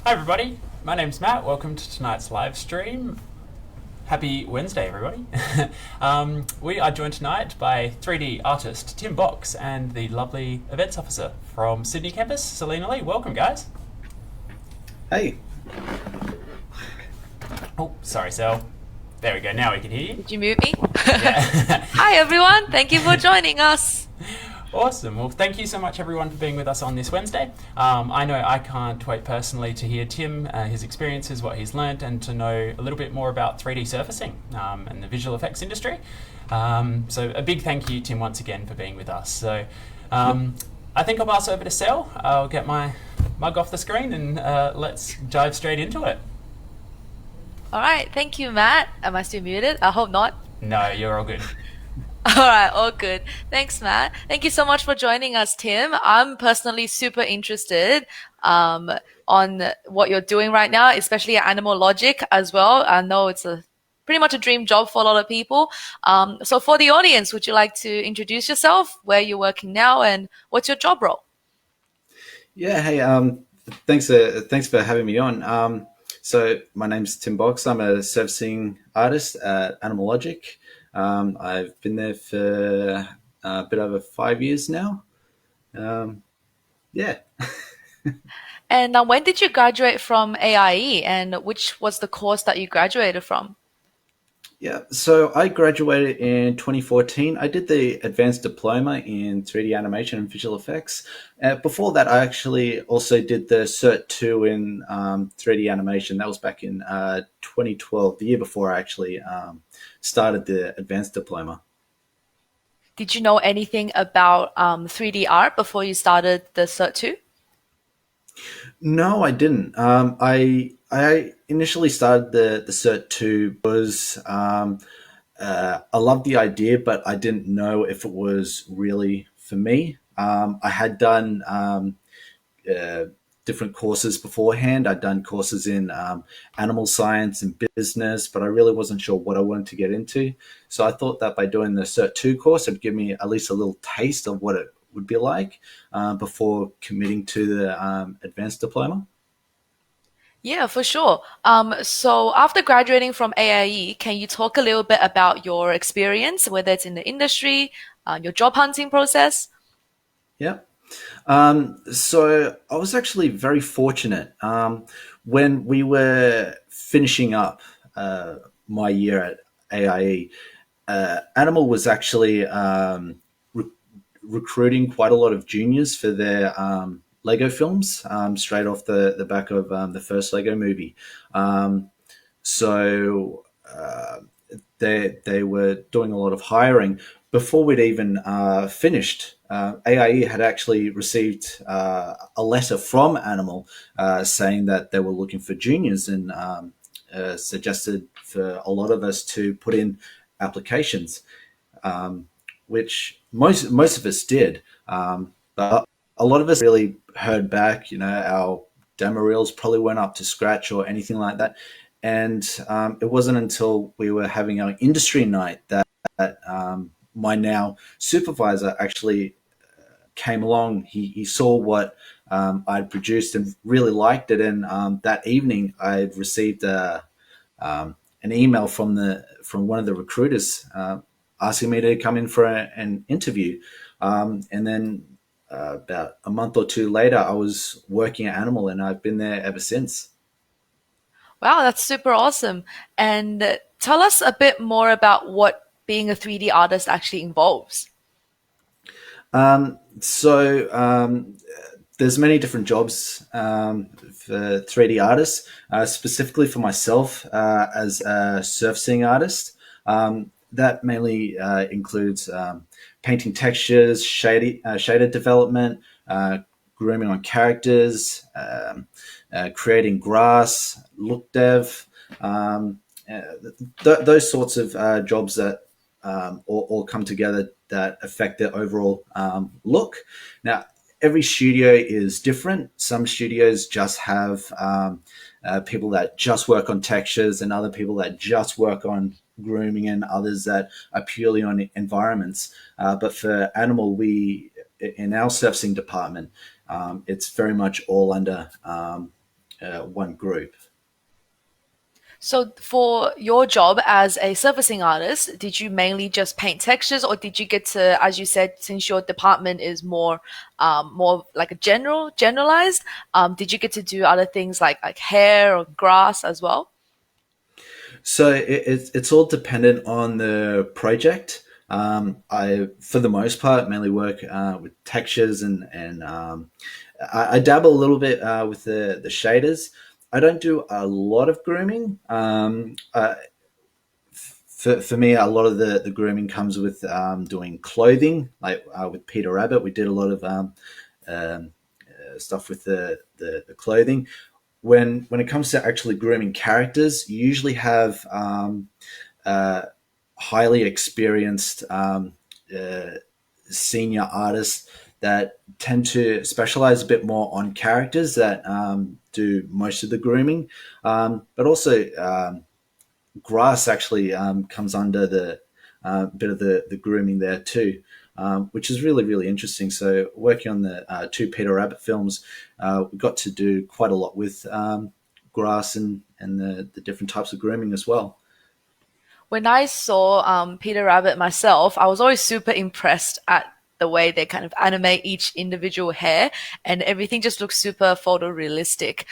Hi everybody, my name's Matt. Welcome to tonight's live stream. Happy Wednesday, everybody. We are joined tonight by 3D artist Tim Box and the lovely events officer from Sydney campus, Selena Lee. Welcome, guys. Hey, Oh, sorry, Sel. There we go. Now we can hear you. Did you mute me? Yeah. Hi, everyone. Thank you for joining us. Awesome. Well, thank you so much, everyone, for being with us on this Wednesday. I know I can't wait personally to hear Tim, his experiences, what he's learnt, and to know a little bit more about 3D surfacing and the visual effects industry. So a big thank you, Tim, once again for being with us. So I think I'll pass over to Sel. I'll get my mug off the screen and let's dive straight into it. All right. Thank you, Matt. Am I still muted? I hope not. No, you're all good. All right. All good. Thanks, Matt. Thank you so much for joining us, Tim. I'm personally super interested on what you're doing right now, especially at Animal Logic as well. I know it's a pretty much a dream job for a lot of people. So for the audience, would you like to introduce yourself, where you're working now, and what's your job role? yeah, hey, thanks for having me on. So my name's Tim Box. I'm a servicing artist at Animal Logic. I've been there for a bit over 5 years now. Um, yeah, And when did you graduate from AIE, and which was the course that you graduated from? yeah. So I graduated in 2014. I did the advanced diploma in 3D animation and visual effects. Before that, I actually also did the Cert 2 in 3D animation. That was back in 2012, the year before I actually started the advanced diploma. Did you know anything about 3D art before you started the Cert 2? No, I didn't. I initially started the Cert 2 was I loved the idea, but I didn't know if it was really for me. I had done uh, different courses beforehand. I'd done courses in animal science and business, but I really wasn't sure what I wanted to get into. So I thought that by doing the Cert 2 course, it'd give me at least a little taste of what it would be like before committing to the advanced diploma. Yeah, for sure. So after graduating from AIE, can you talk a little bit about your experience, whether it's in the industry, your job hunting process? Yeah. So I was actually very fortunate when we were finishing up my year at AIE. Animal was actually recruiting quite a lot of juniors for their Lego films straight off the back of the first Lego movie. Um, so they were doing a lot of hiring before we'd even finished. AIE had actually received a letter from Animal saying that they were looking for juniors and suggested for a lot of us to put in applications, which most of us did. But a lot of us really heard back. You know, our demo reels probably weren't up to scratch or anything like that. And it wasn't until we were having our industry night that my now supervisor actually came along. He saw what I'd produced and really liked it. And that evening, I received an email from one of the recruiters asking me to come in for an interview. And then about a month or two later, I was working at Animal, and I've been there ever since. Wow, that's super awesome. And tell us a bit more about what being a 3D artist actually involves. So there's many different jobs for 3D artists. Specifically for myself as a surfacing artist, that mainly includes painting textures, shaded development, grooming on characters, creating grass, look dev, uh, those sorts of jobs that all come together that affect the overall look. Now, every studio is different. Some studios just have people that just work on textures, and other people that just work on grooming, and others that are purely on environments. But for Animal, we in our surfacing department, it's very much all under one group. So for your job as a surfacing artist, did you mainly just paint textures, or did you get to, as you said, since your department is more like a generalized, did you get to do other things like hair or grass as well? So it's all dependent on the project. I, for the most part, mainly work with textures and I dabble a little bit with the shaders. I don't do a lot of grooming. For me, a lot of the grooming comes with doing clothing. Like with Peter Rabbit, we did a lot of um, stuff with the clothing. When it comes to actually grooming characters, you usually have uh, highly experienced uh, senior artists that tend to specialize a bit more on characters that do most of the grooming, but also grass actually comes under the bit of the grooming there too, which is really really interesting. So working on the two Peter Rabbit films, we got to do quite a lot with grass and the different types of grooming as well. When I saw Peter Rabbit myself, I was always super impressed at the way they kind of animate each individual hair, and everything just looks super photorealistic.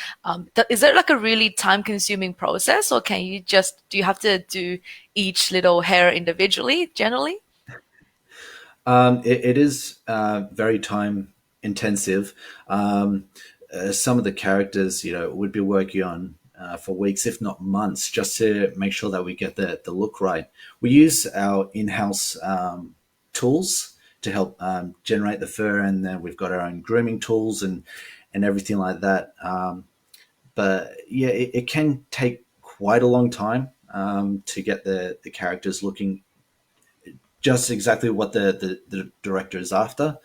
Is it like a really time-consuming process, or do you have to do each little hair individually generally? It is very time intensive. Some of the characters, would be working on for weeks, if not months, just to make sure that we get the look right. We use our in-house tools to help generate the fur, and then we've got our own grooming tools and everything like that. But yeah, it can take quite a long time to get the characters looking just exactly what the director is after.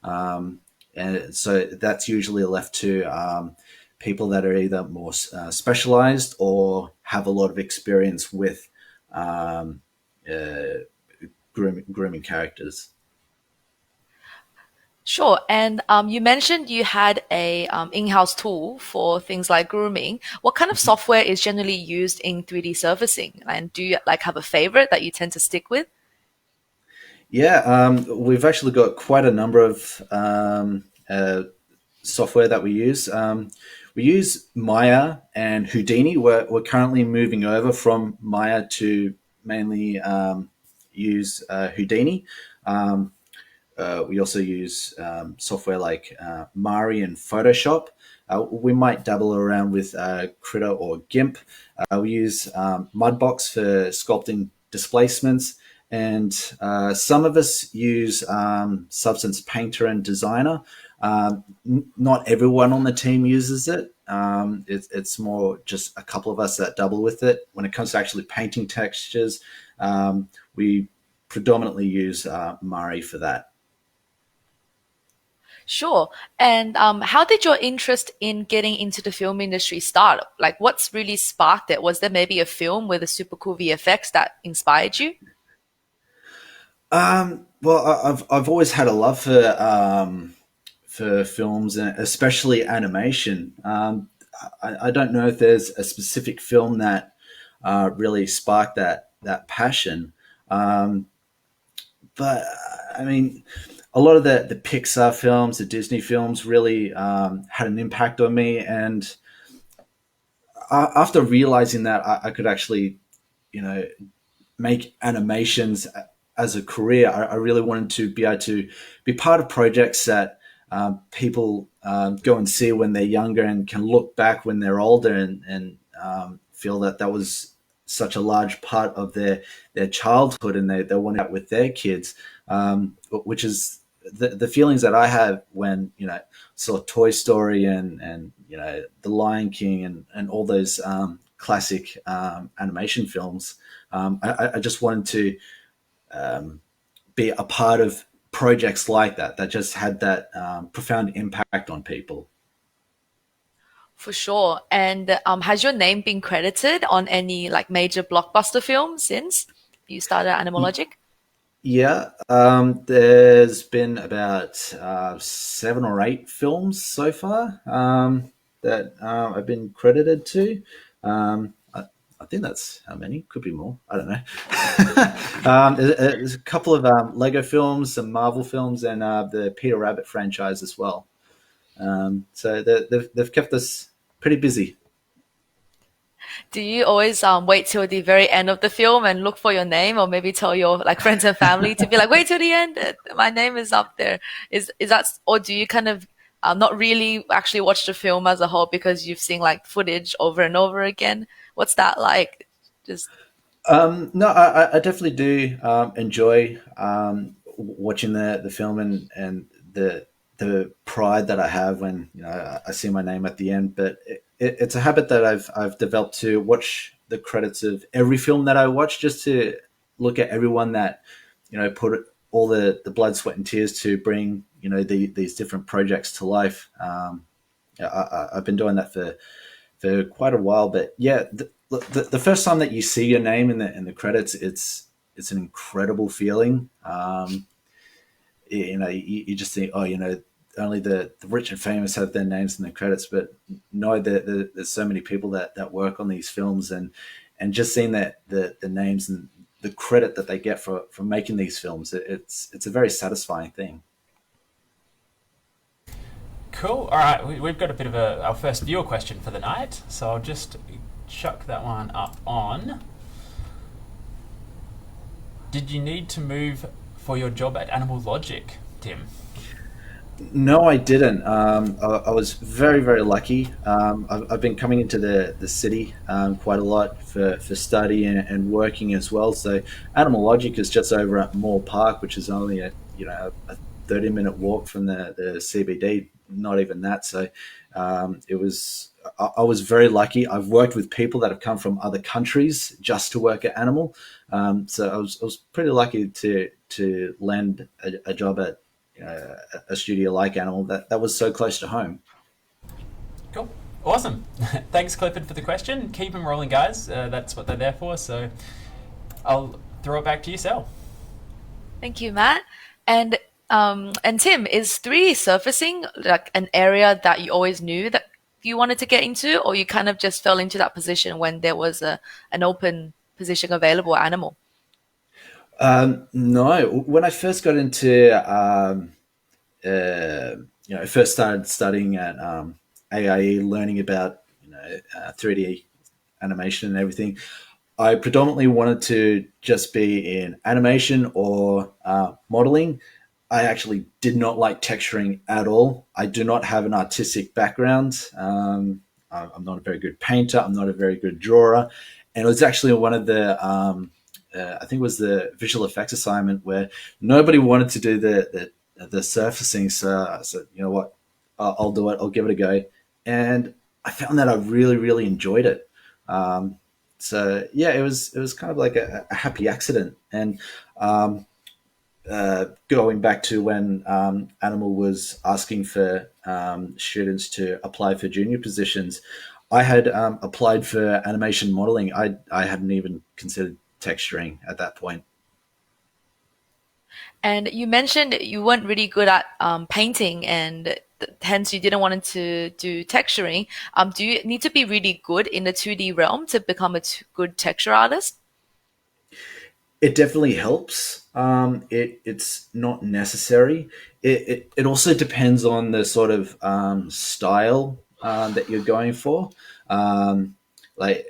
And so that's usually left to people that are either more specialized or have a lot of experience with um, uh, grooming characters. Sure. And you mentioned you had a in-house tool for things like grooming. What kind of software is generally used in 3D surfacing? And do you like have a favorite that you tend to stick with? Yeah, we've actually got quite a number of software that we use. We use Maya and Houdini. We're currently moving over from Maya to mainly use Houdini. Um, we also use software like Mari and Photoshop. We might dabble around with Critter or GIMP. We use Mudbox for sculpting displacements, and some of us use Substance Painter and Designer. Not everyone on the team uses it. It's more just a couple of us that double with it. When it comes to actually painting textures, we predominantly use Mari for that. Sure. And how did your interest in getting into the film industry start? Like, what's really sparked it? Was there maybe a film with a super cool VFX that inspired you? Well, I've always had a love for films and especially animation. I don't know if there's a specific film that really sparked that passion, um, but I mean, a lot of the Pixar films, the Disney films, really had an impact on me. And after realizing that I could actually, you know, make animations as a career, I really wanted to be able to be part of projects that people go and see when they're younger and can look back when they're older and feel that that was such a large part of their childhood, and they want that with their kids, which is the feelings that I have when saw Toy Story and The Lion King and all those classic animation films. I just wanted to be a part of projects like that just had that profound impact on people. For sure. And has your name been credited on any like major blockbuster films since you started Animal Logic? Yeah, there's been about 7 or 8 films so far. that I've been credited to. I think that's how many. Could be more. I don't know. There's a couple of Lego films, some Marvel films, and the Peter Rabbit franchise as well. So they've kept us pretty busy. Do you always wait till the very end of the film and look for your name, or maybe tell your like friends and family to be like, wait till the end, my name is up there? Is that, or do you kind of not really actually watch the film as a whole because you've seen like footage over and over again? What's that like? Just No, I definitely do enjoy watching the film and the pride that I have when I see my name at the end. But it's a habit that I've developed to watch the credits of every film that I watch, just to look at everyone that put all the blood, sweat, and tears to bring these different projects to life. I've been doing that for quite a while, but yeah, the first time that you see your name in the credits, it's an incredible feeling. You just think, oh, only the rich and famous have their names in the credits, but no, there's so many people that work on these films, and just seeing that the names and the credit that they get for making these films, it's a very satisfying thing. Cool. All right, we've got a bit of our first viewer question for the night, so I'll just chuck that one up on. Did you need to move for your job at Animal Logic, Tim? No, I didn't. I was very, very lucky. I've been coming into the city quite a lot for study and working as well. So Animal Logic is just over at Moore Park, which is only a 30-minute walk from the CBD. Not even that. So it was. I was very lucky. I've worked with people that have come from other countries just to work at Animal. So I was pretty lucky to land a job at a studio like Animal that was so close to home. Cool. Awesome. Thanks, Clifford, for the question. Keep them rolling, guys. That's what they're there for. So I'll throw it back to you, Sel. thank you, Matt. And Tim, is 3D surfacing like an area that you always knew that you wanted to get into, or you kind of just fell into that position when there was an open position available at Animal? No, when I first got into, first started studying at AIE, learning about 3D animation and everything, I predominantly wanted to just be in animation or modeling. I actually did not like texturing at all. I do not have an artistic background. I'm not a very good painter. I'm not a very good drawer. And it was actually one of the, I think it was the visual effects assignment where nobody wanted to do the surfacing. So I said, you know what, I'll do it. I'll give it a go. And I found that I really, really enjoyed it. So yeah, it was kind of like a happy accident. And going back to when Animal was asking for students to apply for junior positions, I had applied for animation modeling. I hadn't even considered texturing at that point. And you mentioned you weren't really good at painting, and hence you didn't want to do texturing. Do you need to be really good in the 2D realm to become a good texture artist? It definitely helps. It's not necessary. It also depends on the sort of style that you're going for. Like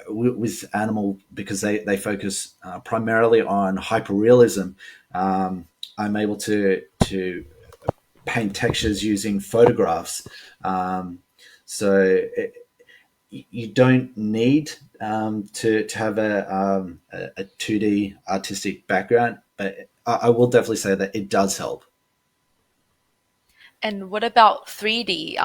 with Animal, because they focus primarily on hyperrealism. I'm able to paint textures using photographs. So you don't need to have a 2D artistic background, but I will definitely say that it does help. And what about 3D?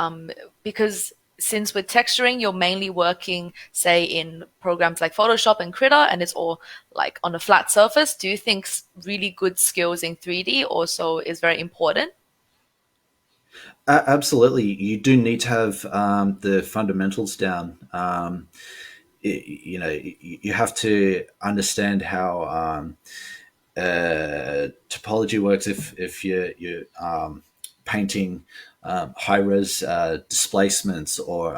Because since with texturing, you're mainly working, say, in programs like Photoshop and Krita, and it's all like on a flat surface, do you think really good skills in 3D also is very important? Absolutely, you do need to have the fundamentals down. You have to understand how topology works if you're painting high res displacements or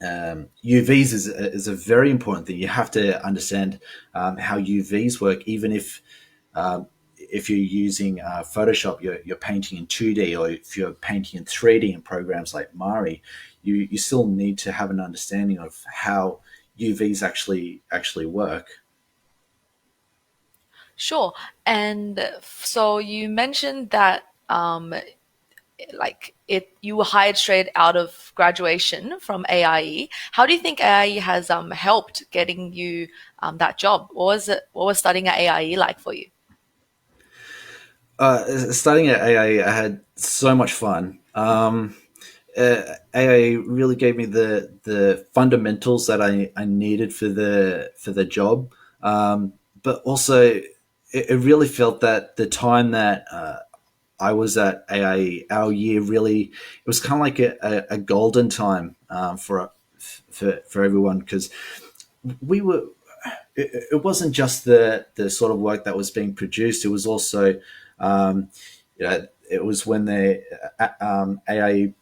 UVs is a very important thing. You have to understand how UVs work, even if you're using Photoshop, you're painting in 2D, or if you're painting in 3D in programs like Mari, you still need to have an understanding of how UVs actually work. Sure. And so you mentioned that you were hired straight out of graduation from AIE. How do you think AIE has helped getting you that job? What was studying at AIE like for you? Studying at AIE, I had so much fun. AA really gave me the fundamentals that I needed for the job, but also it really felt that the time that I was at AIE, our year really it was kind of like a golden time for everyone, because we were. It wasn't just the sort of work that was being produced. It was also, it was when they AIE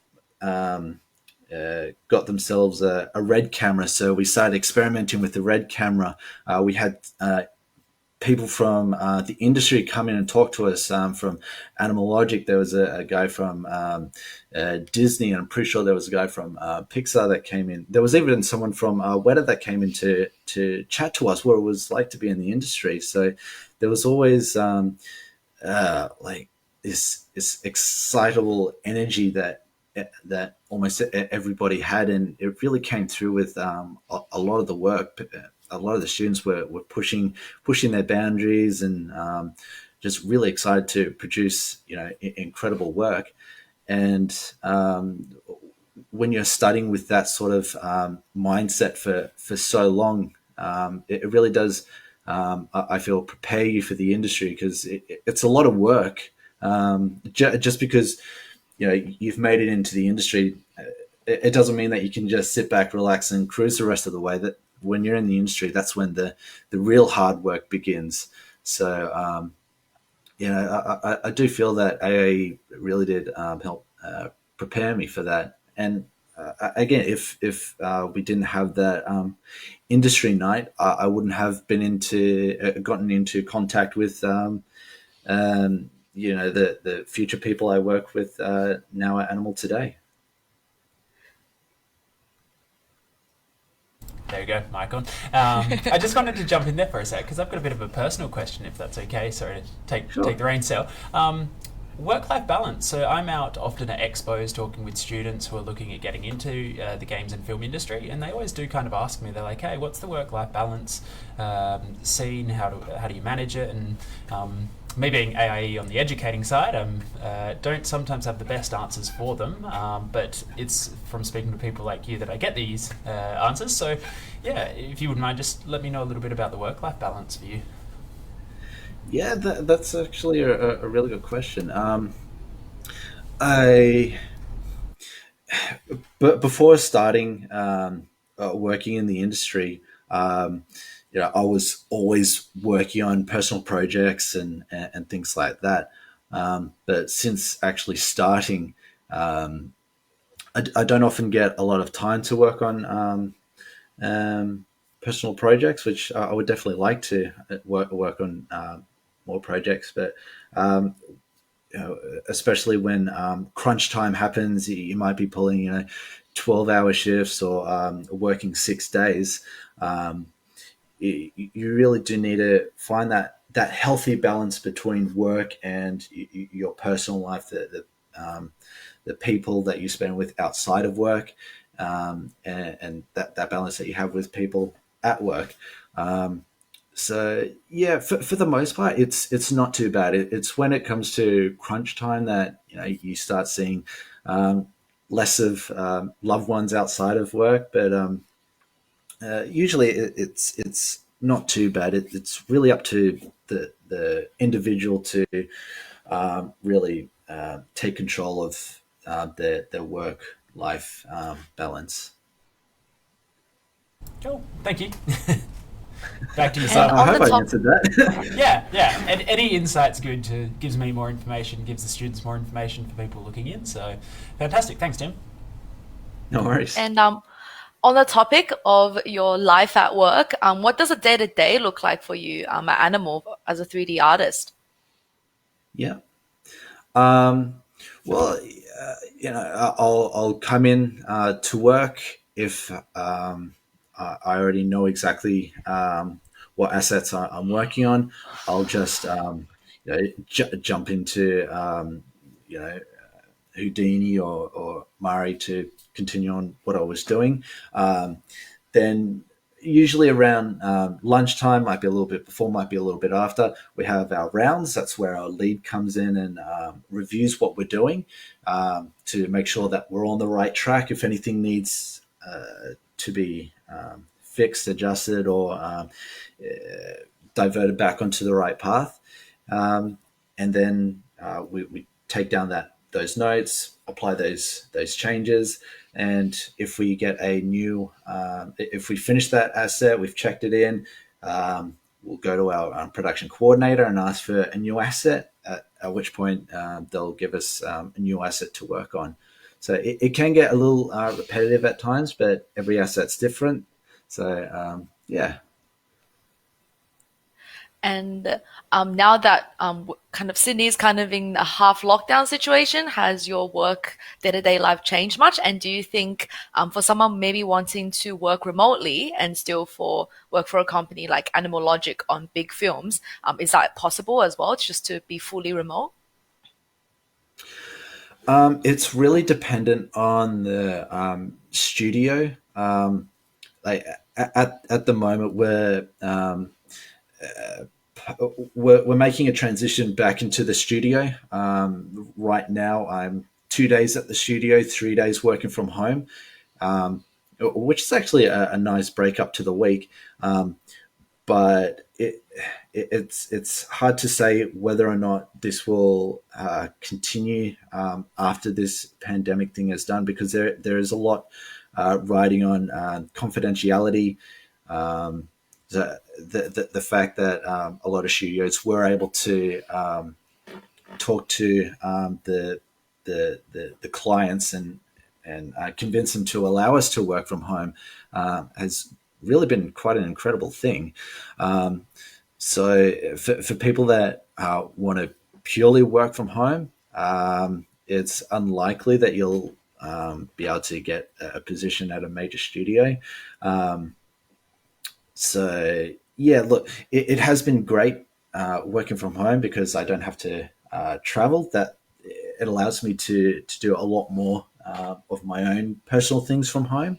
got themselves a red camera. So we started experimenting with the red camera. We had people from the industry come in and talk to us. From Animal Logic, there was a guy from Disney, and I'm pretty sure there was a guy from Pixar that came in. There was even someone from Weta that came in to chat to us what it was like to be in the industry. So there was always like this excitable energy that almost everybody had, and it really came through with a lot of the work. A lot of the students were pushing their boundaries, and just really excited to produce incredible work. And when you're studying with that sort of mindset for so long, it really does, I feel, prepare you for the industry, because it's a lot of work. Just because you've made it into the industry, it doesn't mean that you can just sit back, relax, and cruise the rest of the way. That when you're in the industry, that's when the real hard work begins. So I do feel that AA really did help prepare me for that. And again, if we didn't have that industry night, I wouldn't have been gotten into contact with the future people I work with now at Animal Today. There you go, mic on. I just wanted to jump in there for a sec, because I've got a bit of a personal question, if that's okay. Sorry to take the reins, Sal. Work-life balance. So I'm out often at expos talking with students who are looking at getting into the games and film industry, and they always do kind of ask me, they're like, hey, what's the work-life balance scene? How do you manage it? And me being AIE on the educating side, don't sometimes have the best answers for them, but it's from speaking to people like you that I get these answers. So yeah, if you wouldn't mind, just let me know a little bit about the work-life balance for you. Yeah, that's actually a really good question. I But before starting working in the industry, I was always working on personal projects and things like that. But since actually starting, I don't often get a lot of time to work on personal projects, which I would definitely like to work on more projects. But especially when crunch time happens, you might be pulling 12-hour shifts or working 6 days. You really do need to find that healthy balance between work and your personal life, the people that you spend with outside of work, and that balance that you have with people at work. So yeah, for the most part, it's not too bad. It's when it comes to crunch time that you start seeing less of loved ones outside of work, but usually it's not too bad. It's really up to the individual to really take control of their work life balance. Cool, thank you. Back to And yourself. I on the hope I top, answered that. Yeah, yeah. And any insight's good. Gives me more information, gives the students more information for people looking in. So, fantastic. Thanks, Tim. No worries. and on the topic of your life at work, what does a day to day look like for you at Animal as a 3D artist? Yeah. Um, well, I'll come in to work if I already know exactly what assets I'm working on. I'll just jump into you know Houdini or Mari to continue on what I was doing. Then usually around lunchtime, might be a little bit before, might be a little bit after, we have our rounds. That's where our lead comes in and reviews what we're doing to make sure that we're on the right track. If anything needs to be fixed, adjusted, or diverted back onto the right path. And then we take down those notes, apply those changes, and if we get a new, if we finish that asset, we've checked it in. We'll go to our production coordinator and ask for a new asset. At which point they'll give us a new asset to work on. So it can get a little repetitive at times, but every asset's different. So yeah. And now that kind of Sydney's kind of in a half lockdown situation, has your work day to day life changed much? And do you think for someone maybe wanting to work remotely and still work for a company like Animal Logic on big films, is that possible as well, just to be fully remote? It's really dependent on the studio. Like at the moment, we're making a transition back into the studio. Right now, I'm 2 days at the studio, 3 days working from home, which is actually a nice break up to the week. But it's hard to say whether or not this will continue after this pandemic thing is done, because there is a lot riding on confidentiality. The fact that a lot of studios were able to talk to the clients and convince them to allow us to work from home has really been quite an incredible thing. So for people that want to purely work from home, it's unlikely that you'll be able to get a position at a major studio. So yeah, look, it has been great working from home because I don't have to travel. That it allows me to do a lot more of my own personal things from home.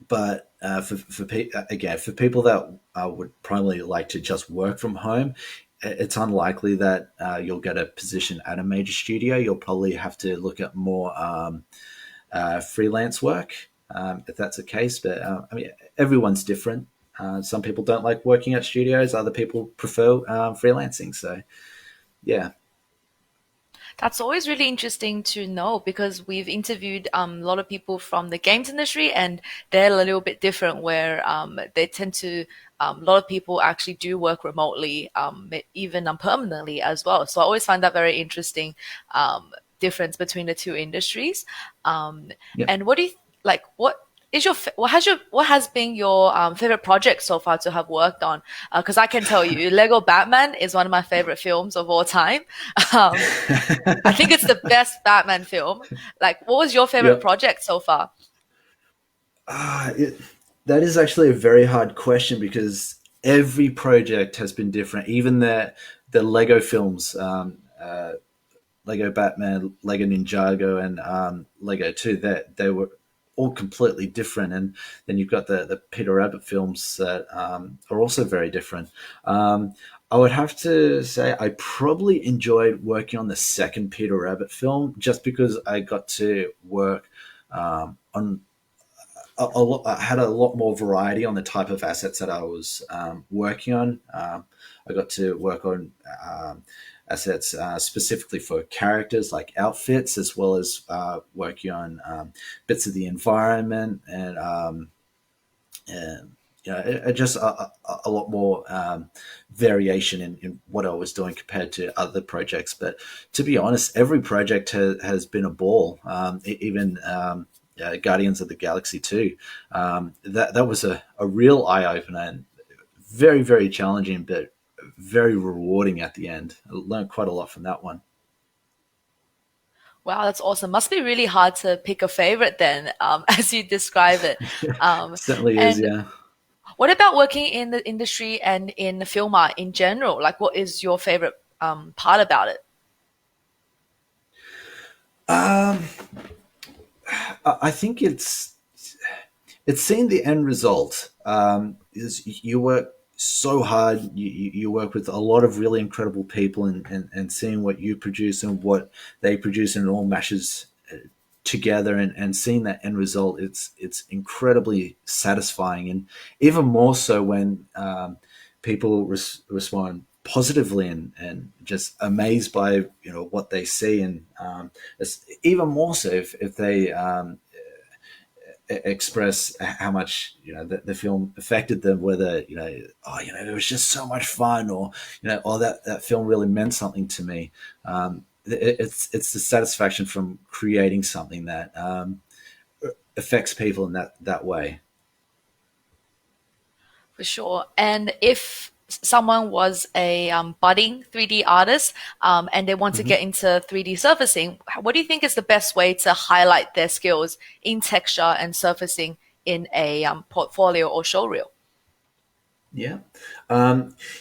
But again, for people that would probably like to just work from home, it's unlikely that you'll get a position at a major studio. You'll probably have to look at more freelance work if that's the case. But I mean, everyone's different. Some people don't like working at studios. Other people prefer freelancing. So yeah. That's always really interesting to know because we've interviewed a lot of people from the games industry, and they're a little bit different where they tend to, a lot of people actually do work remotely, even permanently as well. So I always find that very interesting difference between the two industries. Um, Yeah. and what do you like? What has been your favorite project so far to have worked on? Because I can tell you, Lego Batman is one of my favorite films of all time. Um, I think it's the best Batman film. Like, what was your favorite Yep. project so far? That is actually a very hard question because every project has been different. Even the Lego films, Lego Batman, Lego Ninjago, and Lego 2, that they were all completely different. And then you've got the Peter Rabbit films that are also very different. I would have to say I probably enjoyed working on the second Peter Rabbit film just because I got to work on I had a lot more variety on the type of assets that I was working on. I got to work on assets specifically for characters like outfits, as well as working on bits of the environment and just a lot more variation in what I was doing compared to other projects. But to be honest, every project has been a ball. Even Guardians of the Galaxy 2, that was a real eye opener and very, very challenging, but very rewarding at the end. I learned quite a lot from that one. Wow, that's awesome. Must be really hard to pick a favorite then, as you describe it. Certainly is, And yeah. what about working in the industry and in film art in general? Like, what is your favorite part about it? Um, I think it's seeing the end result. Is you work so hard, you work with a lot of really incredible people, and seeing what you produce and what they produce, and it all meshes together, and seeing that end result, it's incredibly satisfying, and even more so when people respond positively, and just amazed by what they see, and it's even more so if they express how much the film affected them, whether it was just so much fun, or oh, that film really meant something to me. It's the satisfaction from creating something that affects people in that way. For sure. And if someone was a budding 3D artist and they want to Mhm. get into 3D surfacing, what do you think is the best way to highlight their skills in texture and surfacing in a portfolio or showreel? Yeah.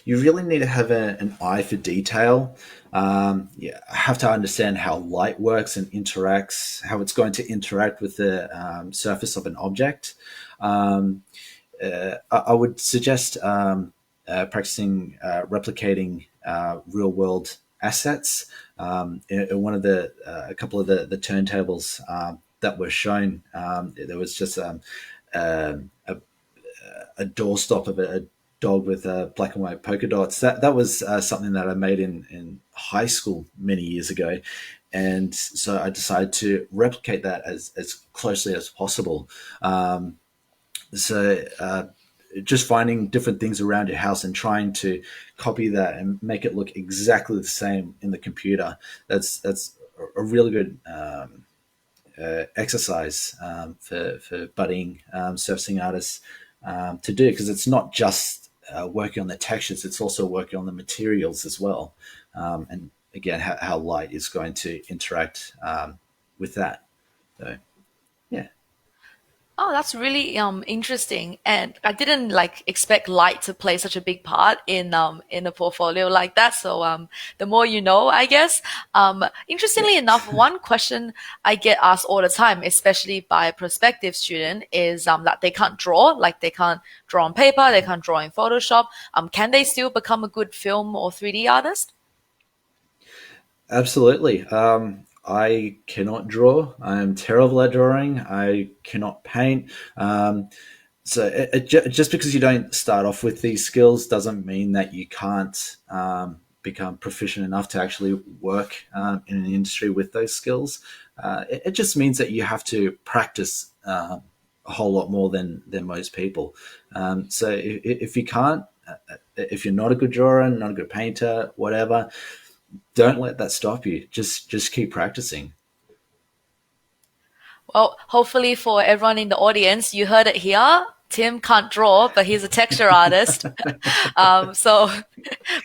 You really need to have an eye for detail. Yeah, have to understand how light works and interacts, how it's going to interact with the surface of an object. Um, I would suggest practicing replicating real world assets. In one of a couple of the turntables that were shown, there was just a doorstop of a dog with black and white polka dots. That was something that I made in high school many years ago, and so I decided to replicate that as closely as possible. So just finding different things around your house and trying to copy that and make it look exactly the same in the computer. That's a really good exercise for budding surfacing artists to do, because it's not just working on the textures, it's also working on the materials as well. And again, how light is going to interact with that. So, yeah. Oh, that's really interesting. And I didn't like expect light to play such a big part in a portfolio like that. So the more you know, I guess. Yeah. Interestingly enough, one question I get asked all the time, especially by a prospective student, is that they can't draw, like they can't draw on paper, they can't draw in Photoshop. Can they still become a good film or 3D artist? Absolutely. I cannot draw. I'm terrible at drawing. I cannot paint. So just because you don't start off with these skills doesn't mean that you can't become proficient enough to actually work in an industry with those skills. It just means that you have to practice a whole lot more than most people. So if you can't, if you're not a good drawer, not a good painter, whatever, don't let that stop you. Just keep practicing. Well, hopefully for everyone in the audience, you heard it here. Tim can't draw, but he's a texture artist. So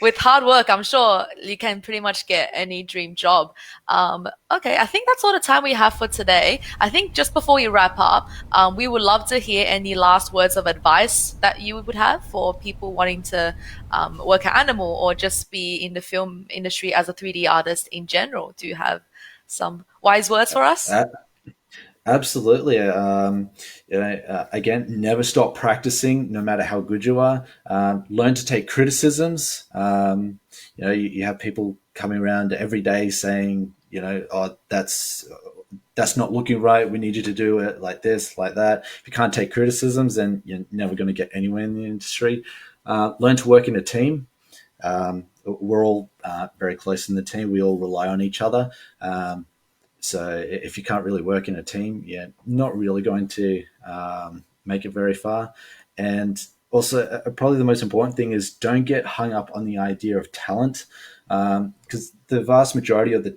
with hard work, I'm sure you can pretty much get any dream job. Okay, I think that's all the time we have for today. I think just before we wrap up, we would love to hear any last words of advice that you would have for people wanting to work at Animal or just be in the film industry as a 3D artist in general. Do you have some wise words for us? Uh, Absolutely. Again, never stop practicing, no matter how good you are. Learn to take criticisms. You have people coming around every day saying, oh, that's not looking right. We need you to do it like this, like that. If you can't take criticisms, then you're never going to get anywhere in the industry. Learn to work in a team. We're all very close in the team. We all rely on each other. So if you can't really work in a team, you're not really going to make it very far. And also, probably the most important thing is don't get hung up on the idea of talent, because the vast majority of the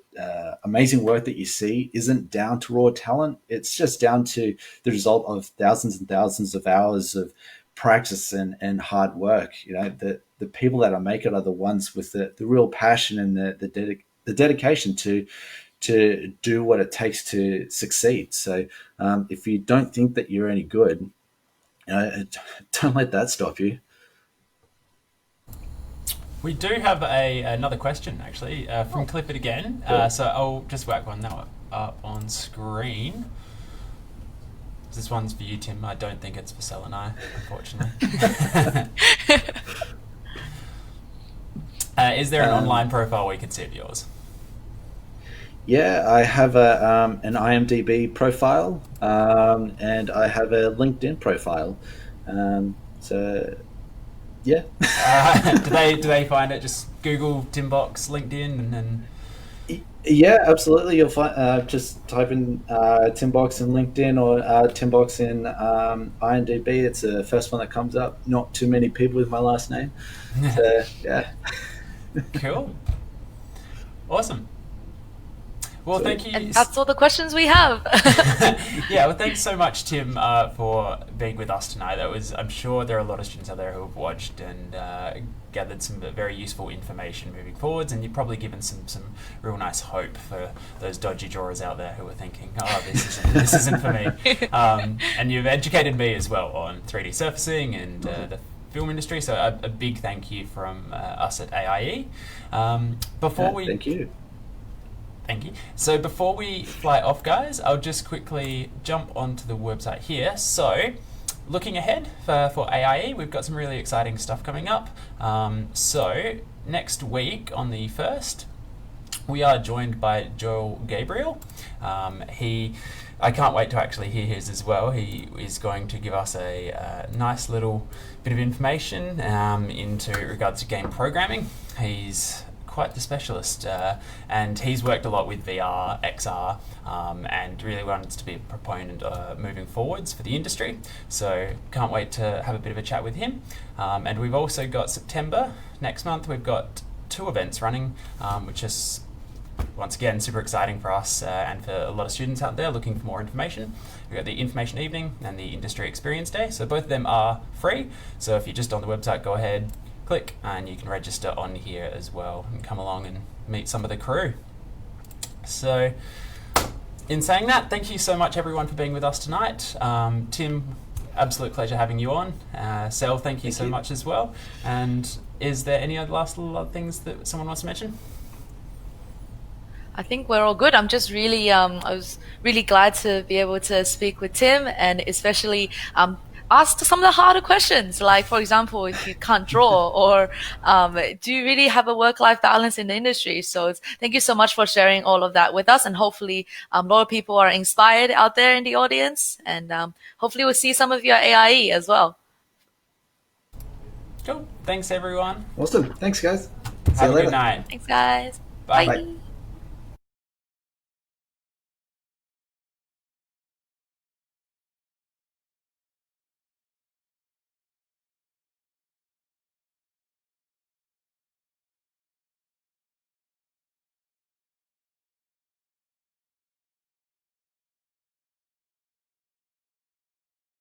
amazing work that you see isn't down to raw talent. It's just down to the result of thousands and thousands of hours of practice and hard work. The people that make it are the ones with the real passion and the dedication to do what it takes to succeed. So if you don't think that you're any good, don't let that stop you. We do have another question, actually, from Clifford again. Cool. So I'll just whack one now up on screen. This one's for you, Tim. I don't think it's for Sel and I, unfortunately. Is there an online profile we could see of yours? Yeah, I have an IMDb profile, and I have a LinkedIn profile. So, yeah. Do they find it? Just Google Tim Box LinkedIn and then. Yeah, absolutely. You'll find just type in Timbox in LinkedIn or Timbox in IMDb. It's the first one that comes up. Not too many people with my last name. So, yeah. Cool. Awesome. Well, thank you. And that's all the questions we have. Yeah, well, thanks so much, Tim, for being with us tonight. I'm sure there are a lot of students out there who have watched and gathered some very useful information moving forwards, and you've probably given some real nice hope for those dodgy drawers out there who are thinking, oh, this isn't for me. And you've educated me as well on 3D surfacing and the film industry, so a big thank you from us at AIE. Thank you. Thank you. So before we fly off, guys, I'll just quickly jump onto the website here. So looking ahead for AIE, we've got some really exciting stuff coming up. So next week on the 1st, we are joined by Joel Gabriel. I can't wait to actually hear his as well. He is going to give us a nice little bit of information into regards to game programming. He's quite the specialist, and he's worked a lot with VR, XR, and really wants to be a proponent moving forwards for the industry. So can't wait to have a bit of a chat with him. And we've also got September, next month, we've got 2 events running, which is once again super exciting for us and for a lot of students out there looking for more information. We've got the Information Evening and the Industry Experience Day. So both of them are free. So if you're just on the website, go ahead, click, and you can register on here as well and come along and meet some of the crew. So in saying that, thank you so much everyone for being with us tonight. Tim, absolute pleasure having you on. Sel, thank you so much as well. And is there any other last little things that someone wants to mention? I think we're all good. I'm just really, I was really glad to be able to speak with Tim, and especially ask some of the harder questions, like, for example, if you can't draw, or do you really have a work-life balance in the industry? So thank you so much for sharing all of that with us, and hopefully a lot of people are inspired out there in the audience, and hopefully we'll see some of you at AIE as well. Cool. Thanks, everyone. Awesome. Thanks, guys. See Have you a later. good night. Thanks, guys. Bye. Bye.